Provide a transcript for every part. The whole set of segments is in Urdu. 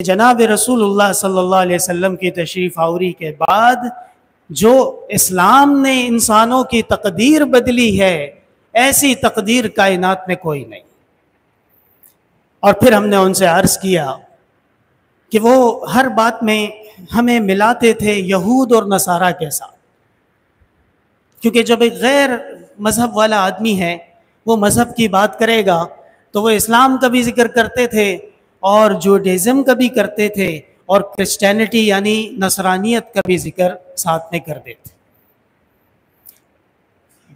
جناب رسول اللہ صلی اللہ علیہ وسلم کی تشریف آوری کے بعد جو اسلام نے انسانوں کی تقدیر بدلی ہے، ایسی تقدیر کائنات میں کوئی نہیں۔ اور پھر ہم نے ان سے عرض کیا کہ وہ ہر بات میں ہمیں ملاتے تھے یہود اور نصارہ کے ساتھ، کیونکہ جب ایک غیر مذہب والا آدمی ہے وہ مذہب کی بات کرے گا تو وہ اسلام کا بھی ذکر کرتے تھے اور جوڈیزم کا بھی کرتے تھے اور کرسچینٹی یعنی نصرانیت کا بھی ذکر ساتھ میں کر دیتے۔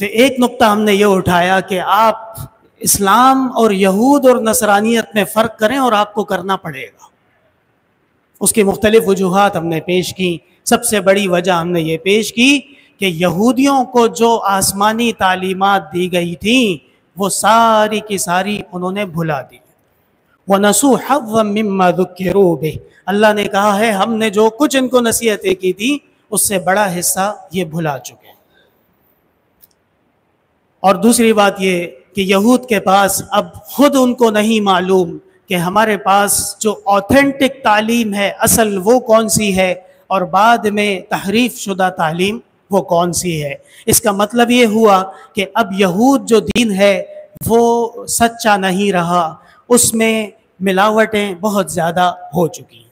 تو ایک نقطہ ہم نے یہ اٹھایا کہ آپ اسلام اور یہود اور نصرانیت میں فرق کریں اور آپ کو کرنا پڑے گا۔ اس کی مختلف وجوہات ہم نے پیش کی۔ سب سے بڑی وجہ ہم نے یہ پیش کی کہ یہودیوں کو جو آسمانی تعلیمات دی گئی تھیں وہ ساری کی ساری انہوں نے بھلا دی۔ وَنَسُوا حَظًّا مِّمَّا ذُكِّرُوا بِهِ، اللہ نے کہا ہے ہم نے جو کچھ ان کو نصیحتیں کی تھی اس سے بڑا حصہ یہ بھلا چکے ہیں۔ اور دوسری بات یہ کہ یہود کے پاس اب خود ان کو نہیں معلوم کہ ہمارے پاس جو آتھینٹک تعلیم ہے اصل وہ کون سی ہے اور بعد میں تحریف شدہ تعلیم وہ کون سی ہے۔ اس کا مطلب یہ ہوا کہ اب یہود جو دین ہے وہ سچا نہیں رہا، اس میں ملاوٹیں بہت زیادہ ہو چکی ہیں۔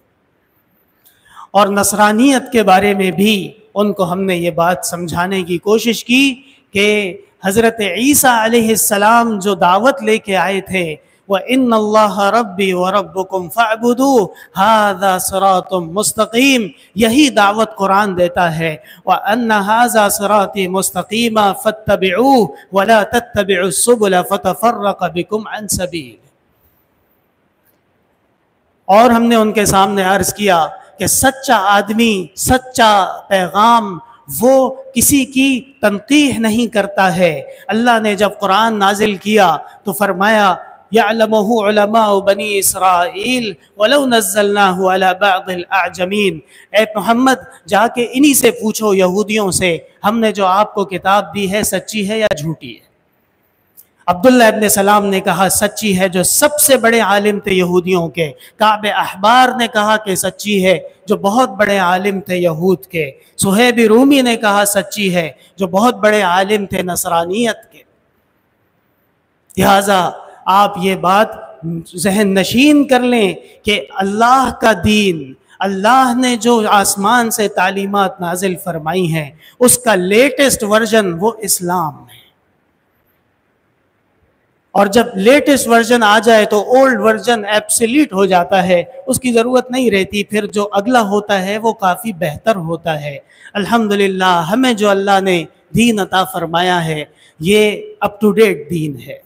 اور نصرانیت کے بارے میں بھی ان کو ہم نے یہ بات سمجھانے کی کوشش کی کہ حضرت عیسیٰ علیہ السلام جو دعوت لے کے آئے تھے وَإِنَّ اللَّهَ رَبِّي وَرَبُّكُمْ فَاعْبُدُوهُ هَذَا صِرَاطٌ مُسْتَقِيمٌ، یہی دعوت قرآن دیتا ہے وَأَنَّ هَذَا صِرَاطِي مُسْتَقِيمًا فَاتَّبِعُوهُ وَلَا تَتَّبِعُوا السُّبُلَ فَتَفَرَّقَ بِكُمْ عَنْ سَبِيلِهِ۔ اور ہم نے ان کے سامنے عرض کیا کہ سچا آدمی، سچا پیغام وہ کسی کی تنقیح نہیں کرتا ہے۔ اللہ نے جب قرآن نازل کیا تو فرمایا يَعْلَمُهُ عُلَمَاءُ بَنِي إِسْرَائِيلَ وَلَوْ نَزَّلْنَاهُ عَلَى بَعْضِ الْأَعْجَمِينَ، اے محمد جا کے انہی سے پوچھو یہودیوں سے ہم نے جو آپ کو کتاب دی ہے سچی ہے یا جھوٹی ہے۔ عبداللہ ابن سلام نے کہا سچی ہے، جو سب سے بڑے عالم تھے یہودیوں کے۔ کعب احبار نے کہا کہ سچی ہے، جو بہت بڑے عالم تھے یہود کے۔ صہیب رومی نے کہا سچی ہے، جو بہت بڑے عالم تھے نصرانیت کے۔ لہٰذا آپ یہ بات ذہن نشین کر لیں کہ اللہ کا دین، اللہ نے جو آسمان سے تعلیمات نازل فرمائی ہیں اس کا لیٹسٹ ورژن وہ اسلام ہے۔ اور جب لیٹسٹ ورژن آ جائے تو اولڈ ورژن ایبسلیٹ ہو جاتا ہے، اس کی ضرورت نہیں رہتی، پھر جو اگلا ہوتا ہے وہ کافی بہتر ہوتا ہے۔ الحمدللہ ہمیں جو اللہ نے دین عطا فرمایا ہے یہ اپ ٹو ڈیٹ دین ہے،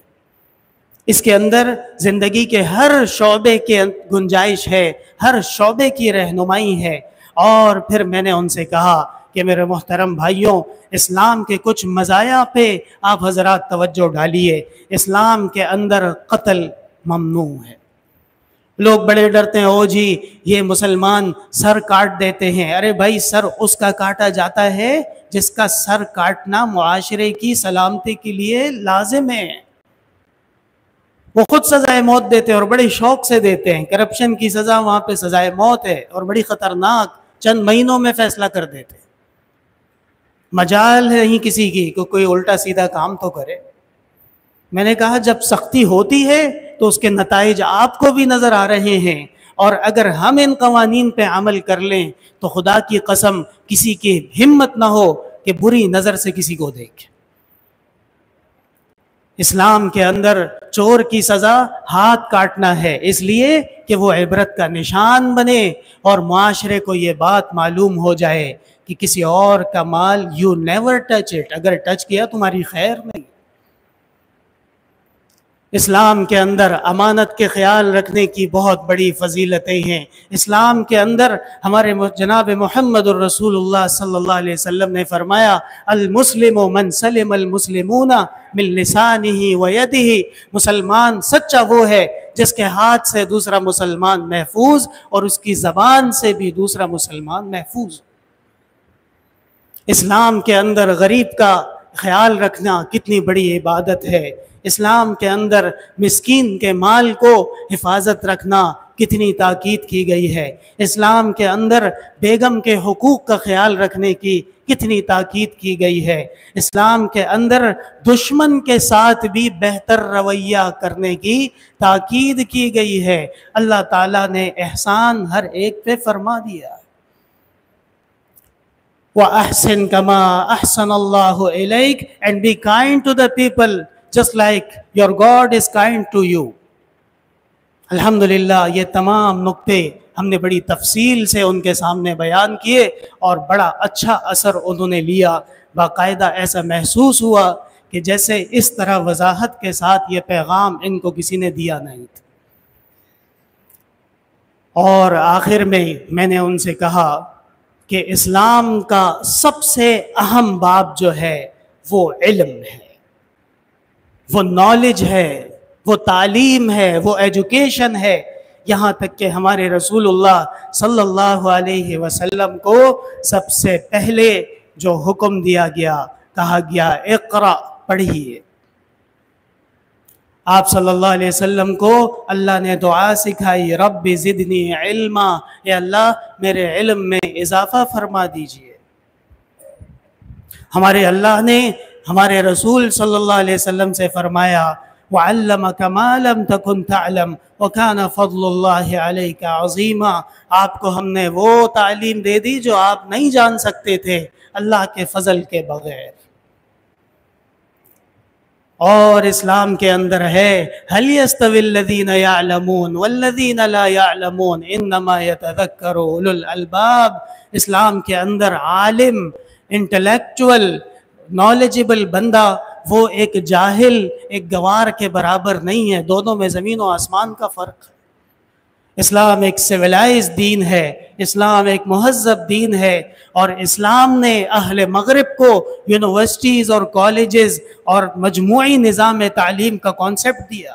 اس کے اندر زندگی کے ہر شعبے کے گنجائش ہے، ہر شعبے کی رہنمائی ہے۔ اور پھر میں نے ان سے کہا کہ میرے محترم بھائیوں، اسلام کے کچھ مزایا پہ آپ حضرات توجہ ڈالیے۔ اسلام کے اندر قتل ممنوع ہے۔ لوگ بڑے ڈرتے ہیں، او جی یہ مسلمان سر کاٹ دیتے ہیں۔ ارے بھائی سر اس کا کاٹا جاتا ہے جس کا سر کاٹنا معاشرے کی سلامتی کے لیے لازم ہے۔ وہ خود سزائے موت دیتے ہیں اور بڑے شوق سے دیتے ہیں۔ کرپشن کی سزا وہاں پہ سزائے موت ہے اور بڑی خطرناک، چند مہینوں میں فیصلہ کر دیتے ہیں۔ مجال نہیں کسی کی کہ کوئی الٹا سیدھا کام تو کرے۔ میں نے کہا جب سختی ہوتی ہے تو اس کے نتائج آپ کو بھی نظر آ رہے ہیں، اور اگر ہم ان قوانین پہ عمل کر لیں تو خدا کی قسم کسی کی ہمت نہ ہو کہ بری نظر سے کسی کو دیکھے۔ اسلام کے اندر چور کی سزا ہاتھ کاٹنا ہے، اس لیے کہ وہ عبرت کا نشان بنے اور معاشرے کو یہ بات معلوم ہو جائے کہ کسی اور کا مال یو نیور ٹچ اٹ، اگر ٹچ کیا تمہاری خیر نہیں۔ اسلام کے اندر امانت کے خیال رکھنے کی بہت بڑی فضیلتیں ہیں۔ اسلام کے اندر ہمارے جناب محمد الرسول اللہ صلی اللہ علیہ وسلم نے فرمایا المسلم من سلم المسلمون من لسانہ ویدہ، مسلمان سچا وہ ہے جس کے ہاتھ سے دوسرا مسلمان محفوظ اور اس کی زبان سے بھی دوسرا مسلمان محفوظ۔ اسلام کے اندر غریب کا خیال رکھنا کتنی بڑی عبادت ہے۔ اسلام کے اندر مسکین کے مال کو حفاظت رکھنا کتنی تاکید کی گئی ہے، اسلام کے اندر بیگم کے حقوق کا خیال رکھنے کی کتنی تاکید کی گئی ہے، اسلام کے اندر دشمن کے ساتھ بھی بہتر رویہ کرنے کی تاکید کی گئی ہے۔ اللہ تعالیٰ نے احسان ہر ایک پہ فرما دیا۔ وَأَحْسِن كَمَا أَحْسَنَ اللَّهُ إِلَيْكَ and be kind to the people just like your God is kind to you۔ الحمدللہ یہ تمام نقطے ہم نے بڑی تفصیل سے ان کے سامنے بیان کیے اور بڑا اچھا اثر انہوں نے لیا، باقاعدہ ایسا محسوس ہوا کہ جیسے اس طرح وضاحت کے ساتھ یہ پیغام ان کو کسی نے دیا نہیں تھا۔ اور آخر میں نے ان سے کہا کہ اسلام کا سب سے اہم باب جو ہے وہ علم ہے، وہ نالج ہے، وہ تعلیم ہے، وہ ایجوکیشن ہے۔ یہاں تک کہ ہمارے رسول اللہ صلی اللہ علیہ وسلم کو سب سے پہلے جو حکم دیا گیا، کہا گیا اقرأ، پڑھیے۔ آپ صلی اللہ علیہ وسلم کو اللہ نے دعا سکھائی، رب زدنی علما، اے اللہ میرے علم میں اضافہ فرما دیجئے۔ ہمارے اللہ نے ہمارے رسول صلی اللہ علیہ وسلم سے فرمایا وَعَلَّمَكَ مَا لَمْ تَكُنْ تَعْلَمْ وَكَانَ فَضْلُ اللَّهِ عَلَيْكَ عَظِيمًا، آپ کو ہم نے وہ تعلیم دے دی جو آپ نہیں جان سکتے تھے اللہ کے فضل کے بغیر۔ اور اسلام کے اندر ہے هَلْ يَسْتَوِي الَّذِينَ يَعْلَمُونَ وَالَّذِينَ لَا يَعْلَمُونَ إِنَّمَا يَتَذَكَّرُ أُولُو الْأَلْبَابِ۔ اسلام کے اندر عالم، انٹلیکچول، نالجبل بندہ وہ ایک جاہل، ایک گوار کے برابر نہیں ہے، دونوں میں زمین و آسمان کا فرق ہے۔ اسلام ایک سویلائز دین ہے، اسلام ایک مہذب دین ہے، اور اسلام نے اہل مغرب کو یونیورسٹیز اور کالجز اور مجموعی نظام تعلیم کا کانسیپٹ دیا۔